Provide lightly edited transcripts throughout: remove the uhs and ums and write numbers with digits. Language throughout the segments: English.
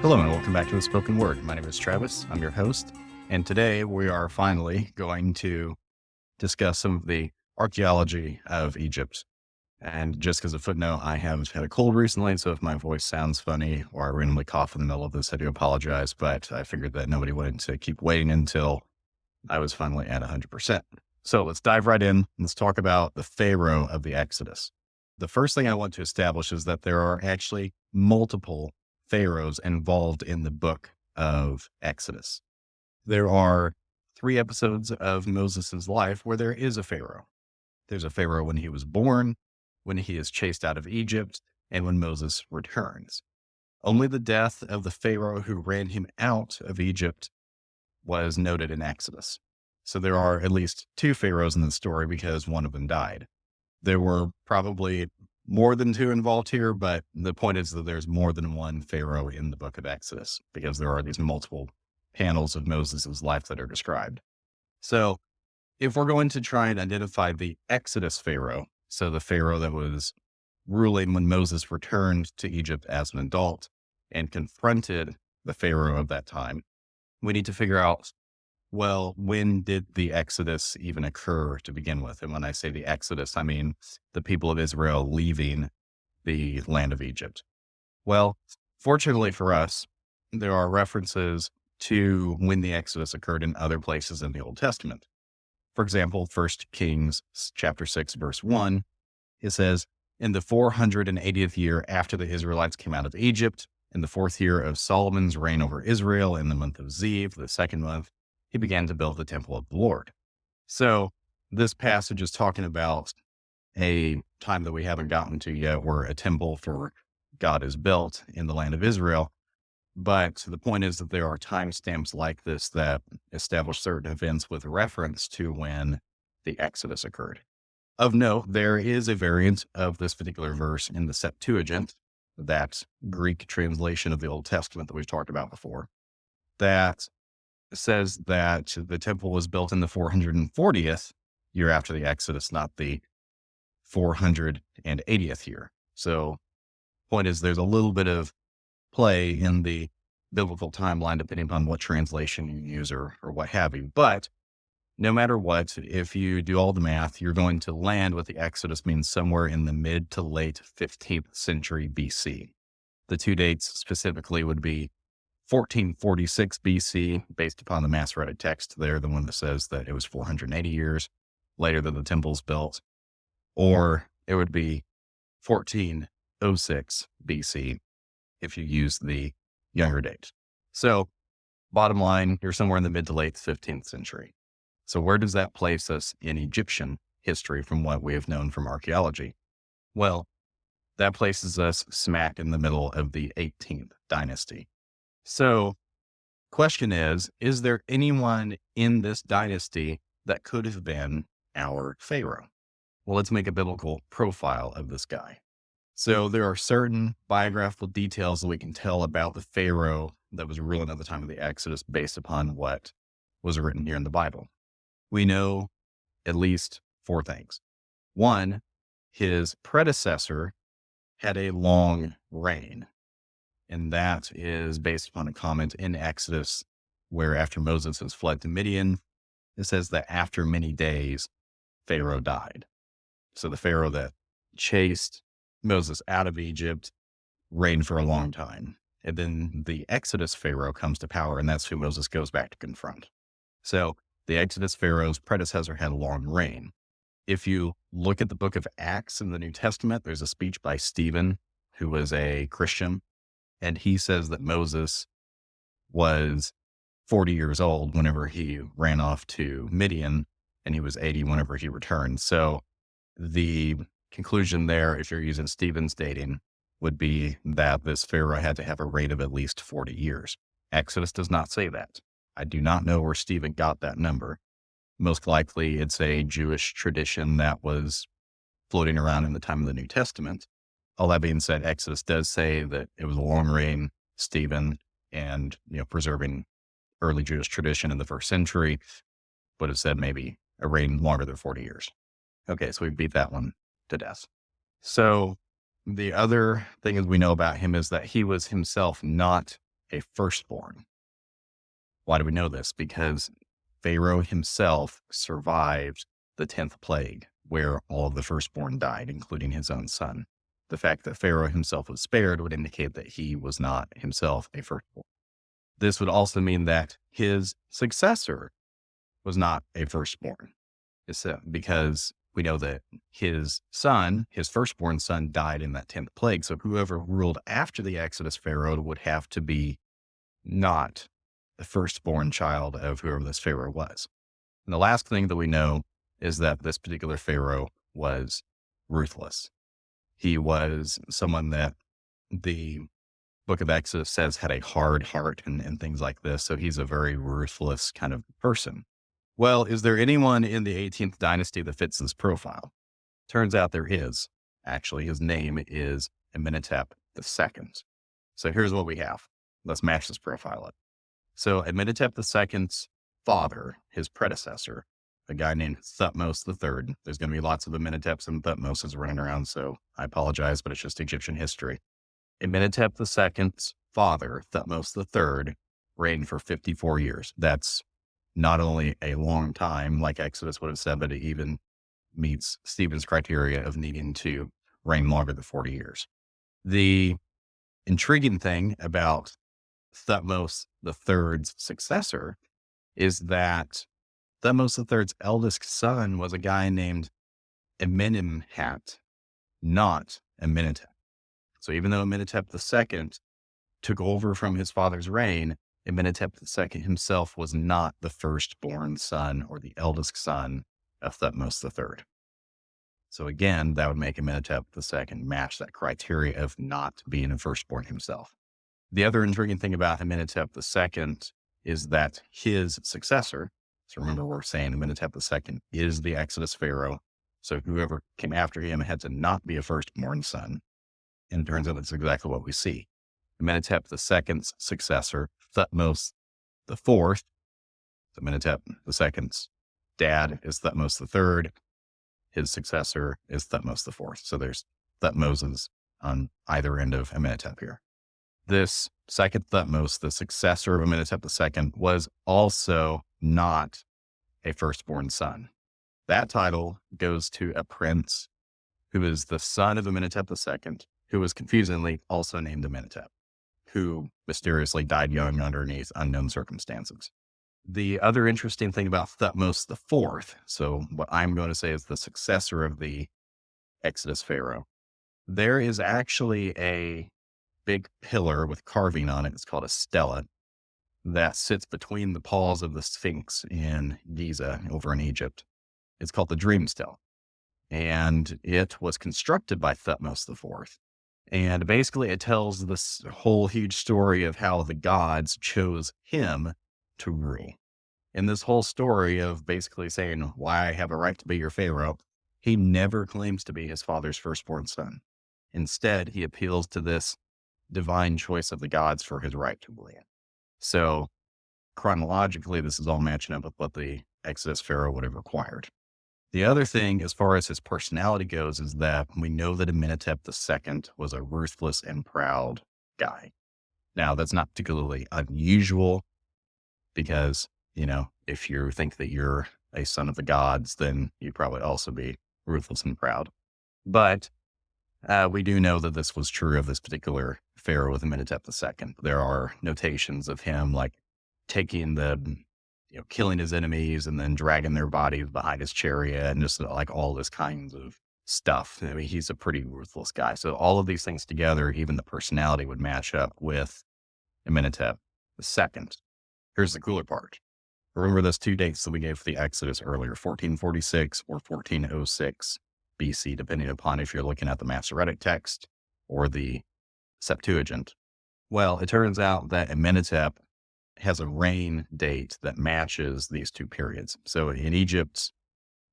Hello and welcome back to The Spoken Word. My name is Travis. I'm your host. And today we are finally going to discuss some of the archaeology of Egypt. And just as a footnote, I have had a cold recently, so if my voice sounds funny or I randomly cough in the middle of this, I do apologize, but I figured that nobody wanted to keep waiting until I was finally at 100%. So let's dive right in. Let's talk about the Pharaoh of the Exodus. The first thing I want to establish is that there are actually multiple pharaohs involved in the book of Exodus. There are 3 episodes of Moses' life where there is a pharaoh. There's a pharaoh when he was born, when he is chased out of Egypt, and when Moses returns. Only the death of the pharaoh who ran him out of Egypt was noted in Exodus. So there are at least 2 pharaohs in the story because one of them died. There were probably more than 2 involved here, but the point is that there's more than one pharaoh in the book of Exodus because there are these multiple panels of Moses' life that are described. So if we're going to try and identify the Exodus pharaoh, so the pharaoh that was ruling when Moses returned to Egypt as an adult and confronted the pharaoh of that time, we need to figure out, well, when did the Exodus even occur to begin with? And when I say the Exodus, I mean the people of Israel leaving the land of Egypt. Well, fortunately for us, there are references to when the Exodus occurred in other places in the Old Testament. For example, 1 Kings chapter 6, verse 1, it says, "In the 480th year after the Israelites came out of Egypt, in the 4th year of Solomon's reign over Israel, in the month of Ziv, the 2nd month, he began to build the temple of the Lord." So this passage is talking about a time that we haven't gotten to yet where a temple for God is built in the land of Israel. But the point is that there are timestamps like this that establish certain events with reference to when the Exodus occurred. Of note, there is a variant of this particular verse in the Septuagint, that Greek translation of the Old Testament that we've talked about before, that says that the temple was built in the 440th year after the Exodus, not the 480th year. So point is there's a little bit of play in the biblical timeline depending upon what translation you use or what have you. But no matter what, if you do all the math, you're going to land with the Exodus means somewhere in the mid to late 15th century BC. The 2 dates specifically would be 1446 BC, based upon the Masoretic text there, the one that says that it was 480 years later that the temple's built, or it would be 1406 BC if you use the younger date. So bottom line, you're somewhere in the mid to late 15th century. So where does that place us in Egyptian history from what we have known from archaeology? Well, that places us smack in the middle of the 18th dynasty. So question is there anyone in this dynasty that could have been our Pharaoh? Well, let's make a biblical profile of this guy. So there are certain biographical details that we can tell about the Pharaoh that was ruling at the time of the Exodus based upon what was written here in the Bible. We know at least 4 things. 1, his predecessor had a long reign. And that is based upon a comment in Exodus where after Moses has fled to Midian, it says that after many days, Pharaoh died. So the Pharaoh that chased Moses out of Egypt reigned for a long time. And then the Exodus Pharaoh comes to power, and that's who Moses goes back to confront. So the Exodus Pharaoh's predecessor had a long reign. If you look at the book of Acts in the New Testament, there's a speech by Stephen, who was a Christian. And he says that Moses was 40 years old whenever he ran off to Midian, and he was 80 whenever he returned. So the conclusion there, if you're using Stephen's dating, would be that this Pharaoh had to have a reign of at least 40 years. Exodus does not say that. I do not know where Stephen got that number. Most likely it's a Jewish tradition that was floating around in the time of the New Testament. All that being said, Exodus does say that it was a long reign, Stephen, and preserving early Jewish tradition in the 1st century would have said maybe a reign longer than 40 years. Okay, so we beat that one to death. So the other thing that we know about him is that he was himself not a firstborn. Why do we know this? Because Pharaoh himself survived the 10th plague, where all of the firstborn died, including his own son. The fact that Pharaoh himself was spared would indicate that he was not himself a firstborn. This would also mean that his successor was not a firstborn, because we know that his son, his firstborn son, died in that 10th plague. So whoever ruled after the Exodus Pharaoh would have to be not the firstborn child of whoever this Pharaoh was. And the last thing that we know is that this particular Pharaoh was ruthless. He was someone that the book of Exodus says had a hard heart and things like this. So he's a very ruthless kind of person. Well, is there anyone in the 18th dynasty that fits this profile? Turns out there is. Actually, his name is Amenhotep II. So here's what we have. Let's match this profile up. So Amenhotep II's father, his predecessor, a guy named Thutmose III. There's going to be lots of Amenhoteps and Thutmoses running around, so I apologize, but it's just Egyptian history. Amenhotep II's father, Thutmose III, reigned for 54 years. That's not only a long time, like Exodus would have said, but it even meets Stephen's criteria of needing to reign longer than 40 years. The intriguing thing about Thutmose III's successor is that Thutmose III's eldest son was a guy named Amenemhat, not Amenhotep. So even though Amenhotep II took over from his father's reign, Amenhotep II himself was not the firstborn son or the eldest son of Thutmose III. So again, that would make Amenhotep II match that criteria of not being a firstborn himself. The other intriguing thing about Amenhotep II is that his successor, so remember we're saying Amenhotep II is the Exodus Pharaoh, so whoever came after him had to not be a firstborn son. And it turns out that's exactly what we see. Amenhotep II's successor, Thutmose IV, Amenhotep II's dad is Thutmose III. His successor is Thutmose IV. So there's Thutmoses on either end of Amenhotep here. This second Thutmose, the successor of Amenhotep II, was also not a firstborn son. That title goes to a prince who is the son of Amenhotep II, who was confusingly also named Amenhotep, who mysteriously died young underneath unknown circumstances. The other interesting thing about Thutmose IV, so what I'm going to say is the successor of the Exodus Pharaoh, there is actually a big pillar with carving on it. It's called a stela that sits between the paws of the Sphinx in Giza over in Egypt. It's called the Dream Stele. And it was constructed by Thutmose IV. And basically it tells this whole huge story of how the gods chose him to rule. In this whole story of basically saying why I have a right to be your Pharaoh, he never claims to be his father's firstborn son. Instead, he appeals to this divine choice of the gods for his right to rule. So chronologically, this is all matching up with what the Exodus Pharaoh would have required. The other thing, as far as his personality goes, is that we know that Amenhotep II was a ruthless and proud guy. Now, that's not particularly unusual because, if you think that you're a son of the gods, then you'd probably also be ruthless and proud. But we do know that this was true of this particular pharaoh with Amenhotep II. There are notations of him like taking killing his enemies and then dragging their bodies behind his chariot and just like all this kinds of stuff. I mean, he's a pretty ruthless guy. So all of these things together, even the personality would match up with Amenhotep II. Here's the cooler part. Remember those two dates that we gave for the Exodus earlier, 1446 or 1406 BC, depending upon if you're looking at the Masoretic text or the Septuagint. Well, it turns out that Amenhotep has a reign date that matches these two periods. So in Egypt's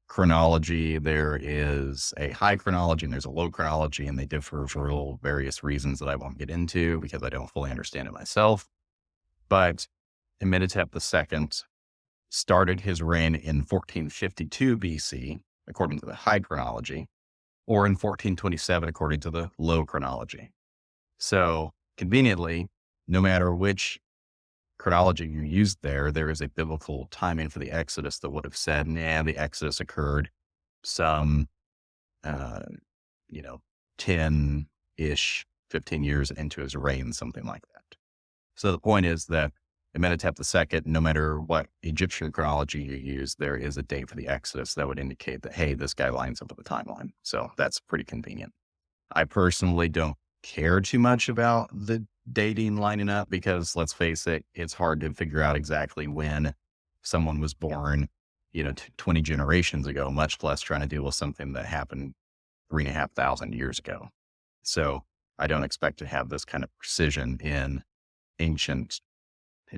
chronology, there is a high chronology and there's a low chronology, and they differ for various reasons that I won't get into because I don't fully understand it myself. But Amenhotep II started his reign in 1452 BC, according to the high chronology, or in 1427, according to the low chronology. So conveniently, no matter which chronology you used there is a biblical timing for the Exodus that would have said, nah, the Exodus occurred some, uh, 10-ish, 15 years into his reign, something like that. So the point is that Amenhotep II, no matter what Egyptian chronology you use, there is a date for the Exodus that would indicate that, hey, this guy lines up with the timeline. So that's pretty convenient. I personally don't care too much about the dating lining up because let's face it, it's hard to figure out exactly when someone was born, 20 generations ago, much less trying to deal with something that happened 3,500 years ago. So I don't expect to have this kind of precision in ancient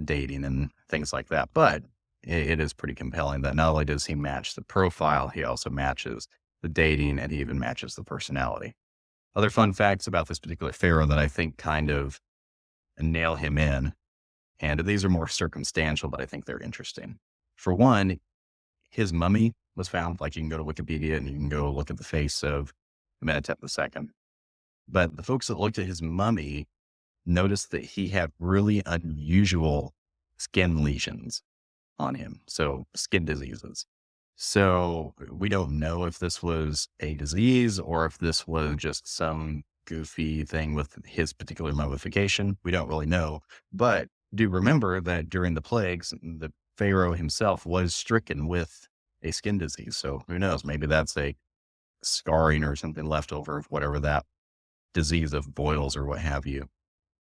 dating and things like that. But it is pretty compelling that not only does he match the profile, he also matches the dating and he even matches the personality. Other fun facts about this particular pharaoh that I think kind of nail him in, and these are more circumstantial, but I think they're interesting. For one, his mummy was found. Like, you can go to Wikipedia and you can go look at the face of Amenhotep II. But the folks that looked at his mummy noticed that he had really unusual skin lesions on him. So skin diseases. So we don't know if this was a disease or if this was just some goofy thing with his particular mummification. We don't really know. But do remember that during the plagues, the Pharaoh himself was stricken with a skin disease. So who knows? Maybe that's a scarring or something left over of whatever that disease of boils or what have you.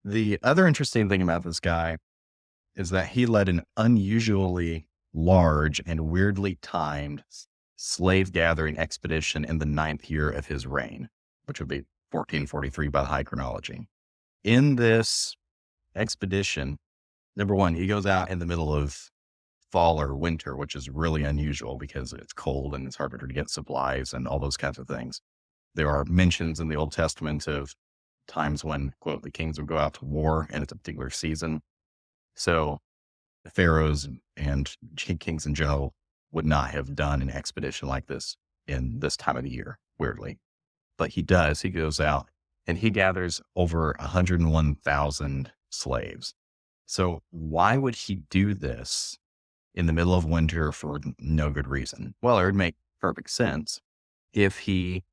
The other interesting thing about this guy is that he led an unusually large and weirdly timed slave gathering expedition in the 9th year of his reign, which would be 1443 by the high chronology. In this expedition, number one, he goes out in the middle of fall or winter, which is really unusual because it's cold and it's harder to get supplies and all those kinds of things. There are mentions in the Old Testament of times when, quote, the kings would go out to war in a particular season. So the pharaohs and kings in general would not have done an expedition like this in this time of the year, weirdly. But he does. He goes out and he gathers over 101,000 slaves. So why would he do this in the middle of winter for no good reason? Well, it would make perfect sense if he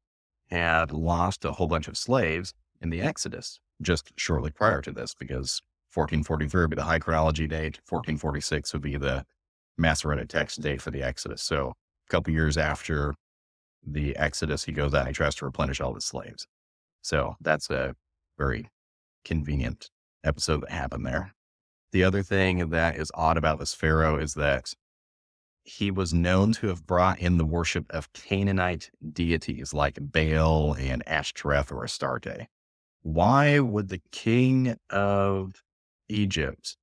had lost a whole bunch of slaves in the Exodus just shortly prior to this, because 1443 would be the high chronology date. 1446 would be the Masoretic text date for the Exodus. So a couple years after the Exodus, he goes out and he tries to replenish all the slaves. So that's a very convenient episode that happened there. The other thing that is odd about this pharaoh is that he was known to have brought in the worship of Canaanite deities like Baal and Ashtoreth or Astarte. Why would the king of Egypt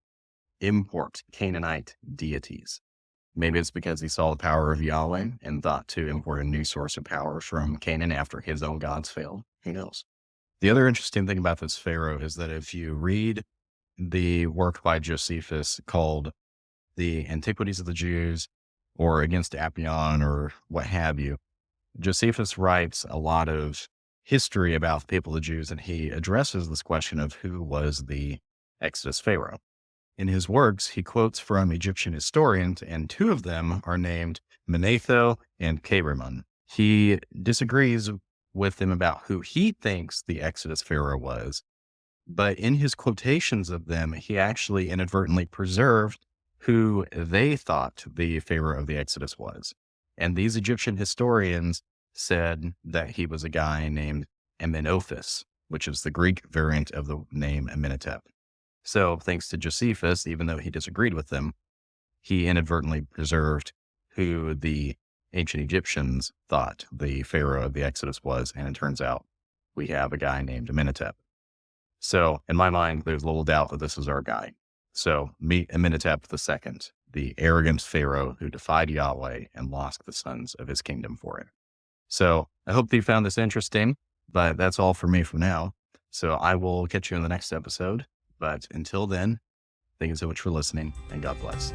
import Canaanite deities? Maybe it's because he saw the power of Yahweh and thought to import a new source of power from Canaan after his own gods failed. Who knows? The other interesting thing about this pharaoh is that if you read the work by Josephus called The Antiquities of the Jews or Against Apion or what have you, Josephus writes a lot of history about the people of the Jews, and he addresses this question of who was the Exodus Pharaoh. In his works, he quotes from Egyptian historians, and two of them are named Manetho and Kerimon. He disagrees with them about who he thinks the Exodus Pharaoh was, but in his quotations of them, he actually inadvertently preserved who they thought the Pharaoh of the Exodus was. And these Egyptian historians said that he was a guy named Amenophis, which is the Greek variant of the name Amenhotep. So thanks to Josephus, even though he disagreed with them, he inadvertently preserved who the ancient Egyptians thought the Pharaoh of the Exodus was. And it turns out we have a guy named Amenhotep. So in my mind, there's little doubt that this is our guy. So meet Amenhotep II, the arrogant Pharaoh who defied Yahweh and lost the sons of his kingdom for it. So I hope that you found this interesting, but that's all for me for now. So I will catch you in the next episode. But until then, thank you so much for listening, and God bless.